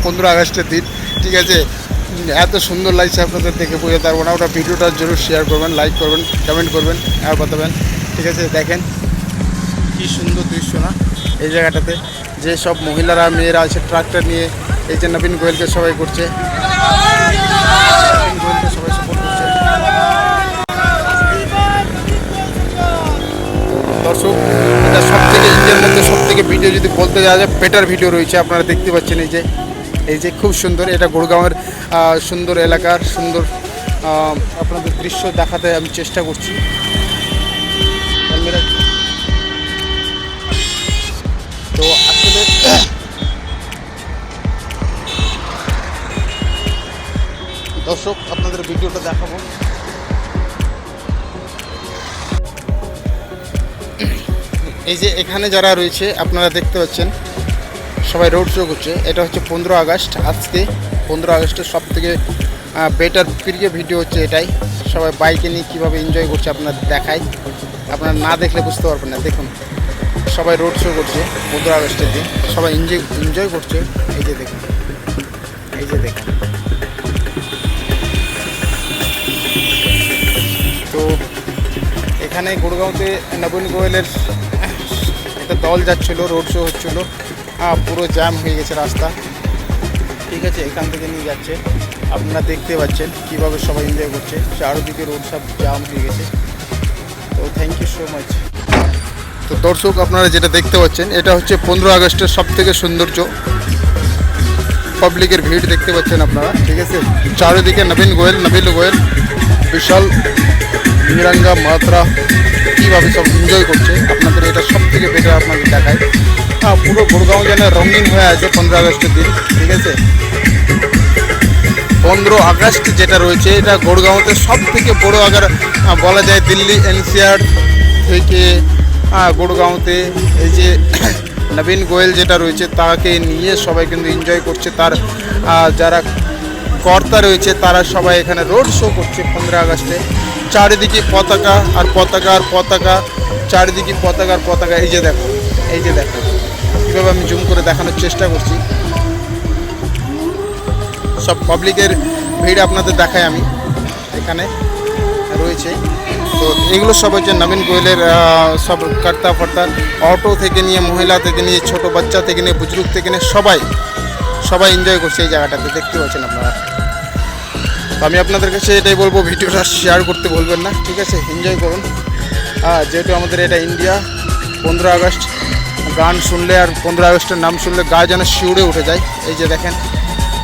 15 আগস্টের দিন, ঠিক আছে। এত সুন্দর লাগছে আপনাদের দেখে বোঝাতে পারবো না। ওটা ভিডিওটা জরুর শেয়ার করবেন, লাইক করবেন, কমেন্ট করবেন আর বাতাবেন, ঠিক আছে। দেখেন কি সুন্দর দৃশ্য না এই জায়গাটাতে, যে সব মহিলারা মেয়েরা আছে ট্রাক্টর নিয়ে, এই যে নবীন গোয়েলকে সবাই করছে, নবীন গোয়েলকে সবাই সাপোর্ট করছে। দর্শক, এটা সব থেকে ইন্ডিয়ার মধ্যে সব থেকে ভিডিও যদি বলতে যাওয়া যায় বেটার ভিডিও রয়েছে। আপনারা দেখতে পাচ্ছেন এই যে খুব সুন্দর, এটা গুড়গাঁওয়ের সুন্দর এলাকার সুন্দর আপনাদের দৃশ্য দেখাতে আমি চেষ্টা করছি। তো আসলে দর্শক আপনাদের ভিডিওটা দেখাবো। এই যে এখানে যারা রয়েছে আপনারা দেখতে পাচ্ছেন সবাই রোড শো করছে। এটা হচ্ছে 15 আগস্ট। আজকে 15 আগস্টের সব থেকে বেটার প্রিয় ভিডিও হচ্ছে এটাই। সবাই বাইকে নিয়ে কীভাবে এনজয় করছে আপনাদের দেখাই, আপনারা না দেখলে বুঝতে পারবেন না। দেখুন সবাই রোড শো করছে 15 আগস্টের দিন, সবাই এনজয় করছে। এই যে দেখুন, এই যে দেখুন। তো এখানে গুড়গাঁওতে নবীন গোয়েলের একটা দল যাচ্ছিলো, রোড শো হচ্ছিলো, পুরো জ্যাম হয়ে গেছে রাস্তা, ঠিক আছে। এখান থেকে নিয়ে যাচ্ছে, আপনারা দেখতে পাচ্ছেন কীভাবে সবাই এনজয় করছে। চারদিকে রোড সব জ্যাম হয়ে গেছে। তো থ্যাংক ইউ সো মাচ। তো দর্শক আপনারা যেটা দেখতে পাচ্ছেন এটা হচ্ছে 15 আগস্টের সব থেকে সৌন্দর্য, পাবলিকের ভিড় দেখতে পাচ্ছেন আপনারা, ঠিক আছে। চারিদিকে নবীন গোয়েল বিশাল তিরঙ্গা মাত্রা কীভাবে সব এনজয় করছে আপনাদের এটা সব থেকে বেটার আপনাদের দেখায়। পুরো গুড়গাঁও যেন রঙিন হয়ে আছে 15 আগস্টের দিন, ঠিক আছে। 15 আগস্ট যেটা রয়েছে এটা গুড়গাঁওতে সব থেকে বড়ো, আগার বলা যায় দিল্লি এনসিআর থেকে গুড়গাঁওতে এই যে নবীন গোয়েল যেটা রয়েছে তাকে নিয়ে সবাই কিন্তু এনজয় করছে। তার যারা কর্তা রয়েছে তারা সবাই এখানে রোড শো করছে 15 আগস্টে। চারিদিকে পতাকা আর পতাকা আর পতাকা, চারিদিকে পতাকা আর পতাকা। এই যে দেখো, এই যে দেখো কীভাবে আমি জুম করে দেখানোর চেষ্টা করছি। সব পাবলিকের ভিড় আপনাদের দেখাই আমি এখানে রয়েছে। তো এগুলো সব হচ্ছে নবীন গোয়েলের সব কর্তা ফর্তা, অটো থেকে নিয়ে, মহিলা থেকে নিয়ে, ছোট বাচ্চা থেকে নিয়ে, বুজুর্গ থেকে নিয়ে সবাই এনজয় করছে এই জায়গাটাতে, দেখতে পাচ্ছেন আপনারা। তো আমি আপনাদের কাছে এটাই বলবো, ভিডিওটা শেয়ার করতে বলবেন না, ঠিক আছে। এনজয় করুন। যেহেতু আমাদের এটা ইন্ডিয়া, 15 আগস্ট গান শুনলে আর 15 আগস্টের নাম শুনলে গা যেন শিউরে উঠে যায়। এই যে দেখেন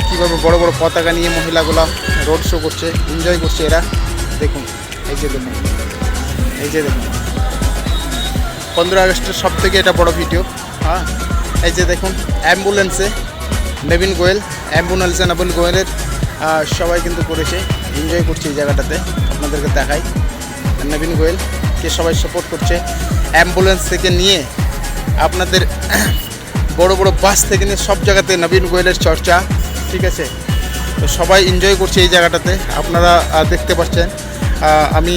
কীভাবে বড় বড় পতাকা নিয়ে মহিলাগুলো রোড শো করছে, এনজয় করছে এরা। দেখুন, এই যে দেখুন, এই যে দেখুন 15 আগস্টের সব থেকে এটা বড় ভিডিও। এই যে দেখুন অ্যাম্বুলেন্সে নবীন গোয়েলের সবাই কিন্তু করেছে, এনজয় করছে এই জায়গাটাতে। আপনাদেরকে দেখাই নবীন গোয়েলকে সবাই সাপোর্ট করছে। অ্যাম্বুলেন্স থেকে নিয়ে আপনাদের বড় বড় বাস থেকে নিয়ে সব জায়গাতে নবীন গোয়েলের চর্চা, ঠিক আছে। তো সবাই এনজয় করছে এই জায়গাটাতে, আপনারা দেখতে পাচ্ছেন। আমি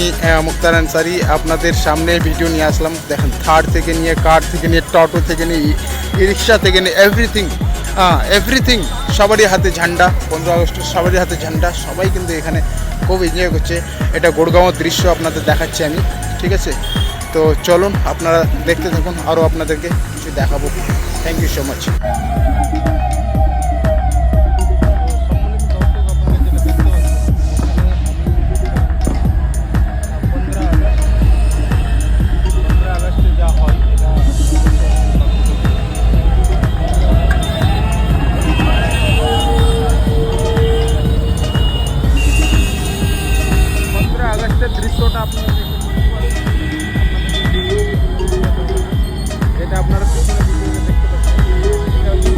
মুক্তার আনসারি আপনাদের সামনে ভিডিও নিয়ে আসলাম। দেখেন থার থেকে নিয়ে, কার থেকে নিয়ে, টোটো থেকে নিয়ে, রিক্সা থেকে নিয়ে, এভরিথিং সবারই হাতে ঝান্ডা। 15 আগস্টের সবারই হাতে ঝান্ডা, সবাই কিন্তু এখানে খুব এনজয় করছে। এটা গুড়গাঁওয়ের দৃশ্য আপনাদের দেখাচ্ছি আমি, ঠিক আছে। তো চলুন আপনারা দেখতে থাকুন, আরও আপনাদেরকে কিছু দেখাবো। Thank you so much. দৃশ্যটা আপনারা এটা আপনারা পিছনে ভিডিওতে দেখতে পাচ্ছেন।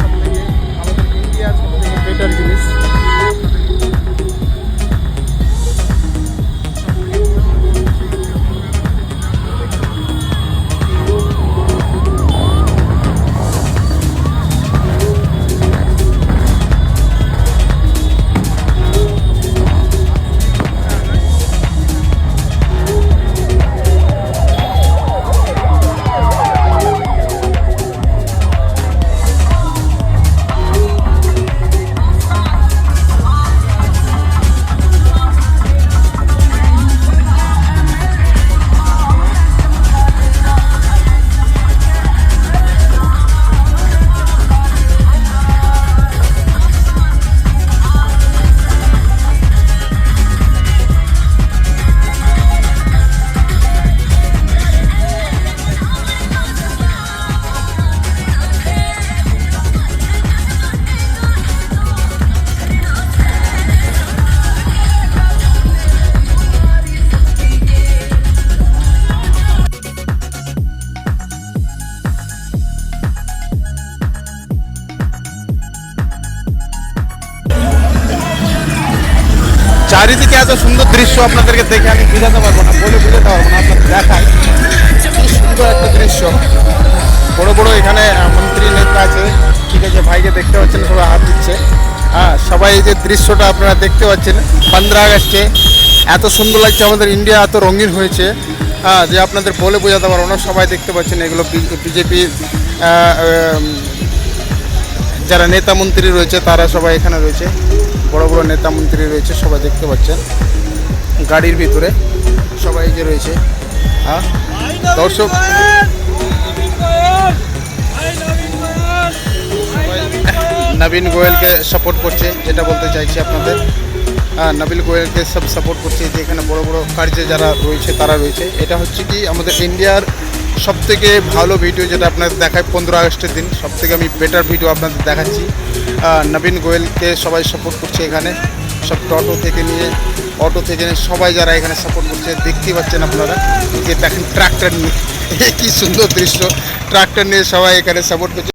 চারিদিকে এত সুন্দর দৃশ্য আপনাদেরকে দেখে আমি বোঝাতে পারবো না, বলে বোঝাতে পারবো না, আপনাদের দেখায় কি সুন্দর একটা দৃশ্য। বড় বড় এখানে মন্ত্রী নেতা আছে, ঠিক আছে, ভাইকে দেখতে পাচ্ছেন সবাই হাত দিচ্ছে। হ্যাঁ, সবাই এই যে দৃশ্যটা আপনারা দেখতে পাচ্ছেন 15 আগস্টে এত সুন্দর লাগছে, আমাদের ইন্ডিয়া এত রঙিন হয়েছে, হ্যাঁ, যে আপনাদের বলে বোঝাতে পারবো না। সবাই দেখতে পাচ্ছেন এগুলো বিজেপির যারা নেতা মন্ত্রী রয়েছে তারা সবাই এখানে রয়েছে, বড় বড় নেতা মন্ত্রী রয়েছে, সবাই দেখতে পাচ্ছেন গাড়ির ভিতরে সবাই যে রয়েছে। হ্যাঁ, দর্শক নবীন গোয়েলকে সাপোর্ট করছে, যেটা বলতে চাইছি আপনাদের। হ্যাঁ, নবীন গোয়েলকে সব সাপোর্ট করছে, যে এখানে বড় বড় কার্যে যারা রয়েছে তারা রয়েছে। এটা হচ্ছে কি আমাদের ইন্ডিয়ার সবথেকে ভালো ভিডিও, যেটা আপনাদের দেখায় 15 আগস্টের দিন সবথেকে আমি বেটার ভিডিও আপনাদের দেখাচ্ছি। নবীন গোয়েলকে সবাই সাপোর্ট করছে এখানে, সব অটো থেকে নিয়ে সবাই যারা এখানে সাপোর্ট করছে দেখতেই পাচ্ছেন আপনারা। যে দেখেন ট্রাক্টর নিয়ে, কি সুন্দর দৃশ্য, ট্রাক্টর নিয়ে সবাই এখানে সাপোর্ট করছে।